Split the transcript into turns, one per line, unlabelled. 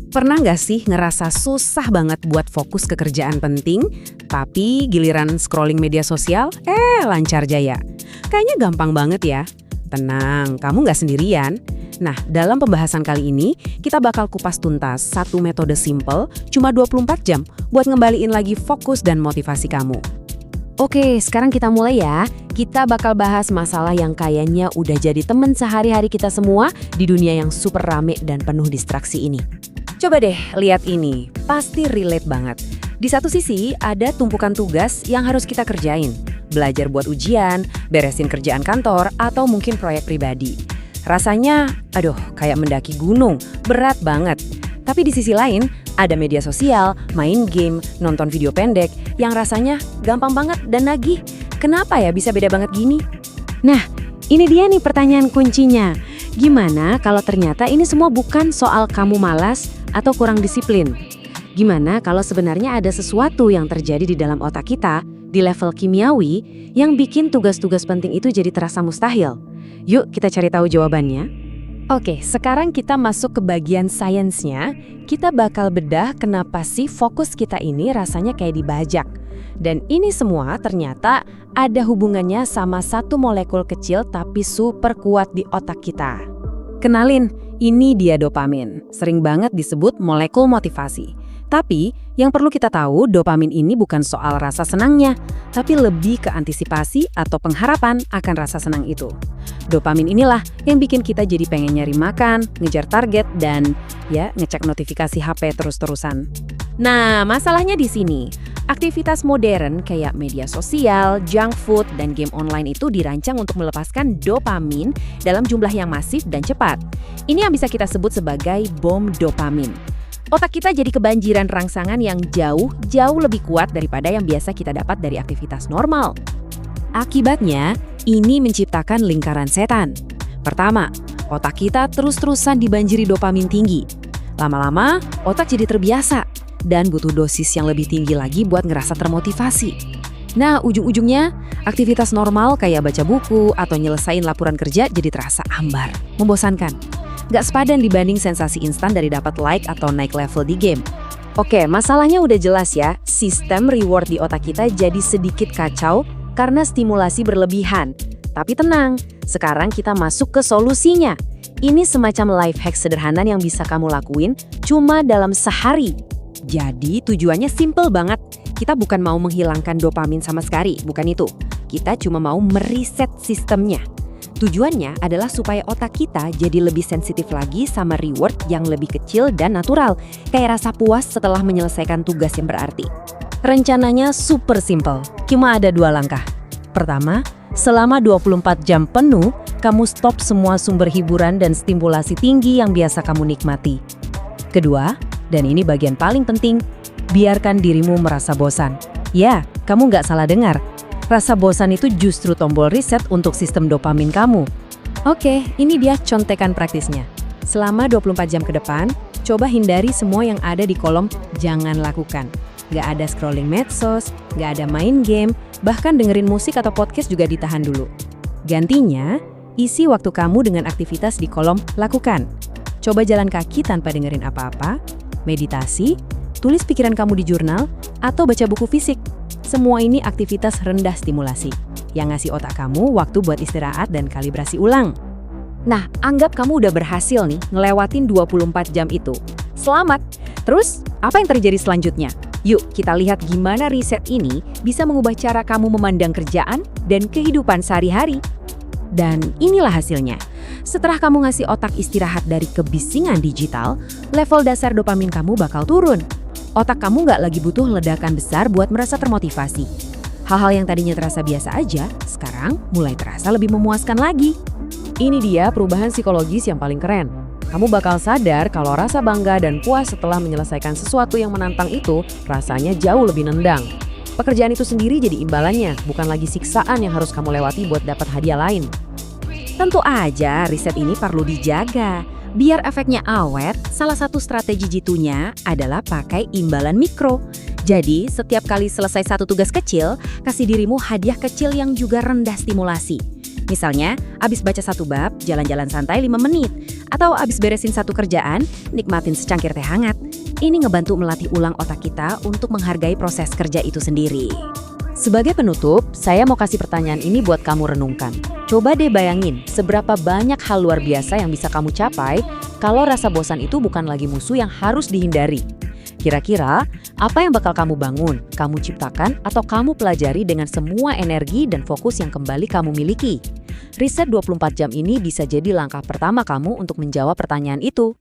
Pernah nggak sih ngerasa susah banget buat fokus ke kerjaan penting, tapi giliran scrolling media sosial, lancar jaya? Kayaknya gampang banget ya. Tenang, kamu nggak sendirian. Nah, dalam pembahasan kali ini, kita bakal kupas tuntas satu metode simple, cuma 24 jam, buat ngembaliin lagi fokus dan motivasi kamu.
Oke, sekarang kita mulai ya. Kita bakal bahas masalah yang kayaknya udah jadi temen sehari-hari kita semua di dunia yang super rame dan penuh distraksi ini.
Coba deh lihat ini, pasti relate banget. Di satu sisi ada tumpukan tugas yang harus kita kerjain. Belajar buat ujian, beresin kerjaan kantor, atau mungkin proyek pribadi. Rasanya, kayak mendaki gunung, berat banget. Tapi di sisi lain, ada media sosial, main game, nonton video pendek, yang rasanya gampang banget dan nagih. Kenapa ya bisa beda banget gini?
Nah, ini dia nih pertanyaan kuncinya. Gimana kalau ternyata ini semua bukan soal kamu malas atau kurang disiplin? Gimana kalau sebenarnya ada sesuatu yang terjadi di dalam otak kita di level kimiawi yang bikin tugas-tugas penting itu jadi terasa mustahil? Yuk kita cari tahu jawabannya.
Oke, sekarang kita masuk ke bagian sainsnya. Kita bakal bedah kenapa sih fokus kita ini rasanya kayak dibajak. Dan ini semua ternyata ada hubungannya sama satu molekul kecil tapi super kuat di otak kita. Kenalin, ini dia dopamin. Sering banget disebut molekul motivasi. Tapi, yang perlu kita tahu, dopamin ini bukan soal rasa senangnya, tapi lebih ke antisipasi atau pengharapan akan rasa senang itu. Dopamin inilah yang bikin kita jadi pengen nyari makan, ngejar target, dan ngecek notifikasi HP terus-terusan. Nah, masalahnya di sini. Aktivitas modern kayak media sosial, junk food, dan game online itu dirancang untuk melepaskan dopamin dalam jumlah yang masif dan cepat. Ini yang bisa kita sebut sebagai bom dopamin. Otak kita jadi kebanjiran rangsangan yang jauh lebih kuat daripada yang biasa kita dapat dari aktivitas normal. Akibatnya, ini menciptakan lingkaran setan. Pertama, otak kita terus-terusan dibanjiri dopamin tinggi. Lama-lama, otak jadi terbiasa dan butuh dosis yang lebih tinggi lagi buat ngerasa termotivasi. Nah, ujung-ujungnya, aktivitas normal kayak baca buku atau nyelesain laporan kerja jadi terasa hambar, membosankan. Gak sepadan dibanding sensasi instan dari dapat like atau naik level di game.
Oke, masalahnya udah jelas ya. Sistem reward di otak kita jadi sedikit kacau karena stimulasi berlebihan. Tapi tenang, sekarang kita masuk ke solusinya. Ini semacam life hack sederhana yang bisa kamu lakuin cuma dalam sehari.
Jadi tujuannya simple banget. Kita bukan mau menghilangkan dopamin sama sekali, bukan itu. Kita cuma mau mereset sistemnya. Tujuannya adalah supaya otak kita jadi lebih sensitif lagi sama reward yang lebih kecil dan natural, kayak rasa puas setelah menyelesaikan tugas yang berarti. Rencananya super simple, cuma ada 2 langkah. Pertama, selama 24 jam penuh, kamu stop semua sumber hiburan dan stimulasi tinggi yang biasa kamu nikmati. Kedua, dan ini bagian paling penting, biarkan dirimu merasa bosan. Ya, kamu nggak salah dengar. Rasa bosan itu justru tombol reset untuk sistem dopamin kamu. Oke, ini dia contekan praktisnya. Selama 24 jam ke depan, coba hindari semua yang ada di kolom jangan lakukan. Nggak ada scrolling medsos, nggak ada main game, bahkan dengerin musik atau podcast juga ditahan dulu. Gantinya, isi waktu kamu dengan aktivitas di kolom lakukan. Coba jalan kaki tanpa dengerin apa-apa, meditasi, tulis pikiran kamu di jurnal, atau baca buku fisik. Semua ini aktivitas rendah stimulasi, yang ngasih otak kamu waktu buat istirahat dan kalibrasi ulang. Nah, anggap kamu udah berhasil nih ngelewatin 24 jam itu. Selamat! Terus, apa yang terjadi selanjutnya? Yuk, kita lihat gimana riset ini bisa mengubah cara kamu memandang kerjaan dan kehidupan sehari-hari. Dan inilah hasilnya. Setelah kamu ngasih otak istirahat dari kebisingan digital, level dasar dopamin kamu bakal turun. Otak kamu nggak lagi butuh ledakan besar buat merasa termotivasi. Hal-hal yang tadinya terasa biasa aja, sekarang mulai terasa lebih memuaskan lagi. Ini dia perubahan psikologis yang paling keren. Kamu bakal sadar kalau rasa bangga dan puas setelah menyelesaikan sesuatu yang menantang itu rasanya jauh lebih nendang. Pekerjaan itu sendiri jadi imbalannya, bukan lagi siksaan yang harus kamu lewati buat dapat hadiah lain. Tentu aja riset ini perlu dijaga. Biar efeknya awet, salah satu strategi jitunya adalah pakai imbalan mikro. Jadi, setiap kali selesai satu tugas kecil, kasih dirimu hadiah kecil yang juga rendah stimulasi. Misalnya, abis baca satu bab, jalan-jalan santai 5 menit. Atau abis beresin satu kerjaan, nikmatin secangkir teh hangat. Ini ngebantu melatih ulang otak kita untuk menghargai proses kerja itu sendiri.
Sebagai penutup, saya mau kasih pertanyaan ini buat kamu renungkan. Coba deh bayangin, seberapa banyak hal luar biasa yang bisa kamu capai kalau rasa bosan itu bukan lagi musuh yang harus dihindari. Kira-kira, apa yang bakal kamu bangun, kamu ciptakan, atau kamu pelajari dengan semua energi dan fokus yang kembali kamu miliki? Riset 24 jam ini bisa jadi langkah pertama kamu untuk menjawab pertanyaan itu.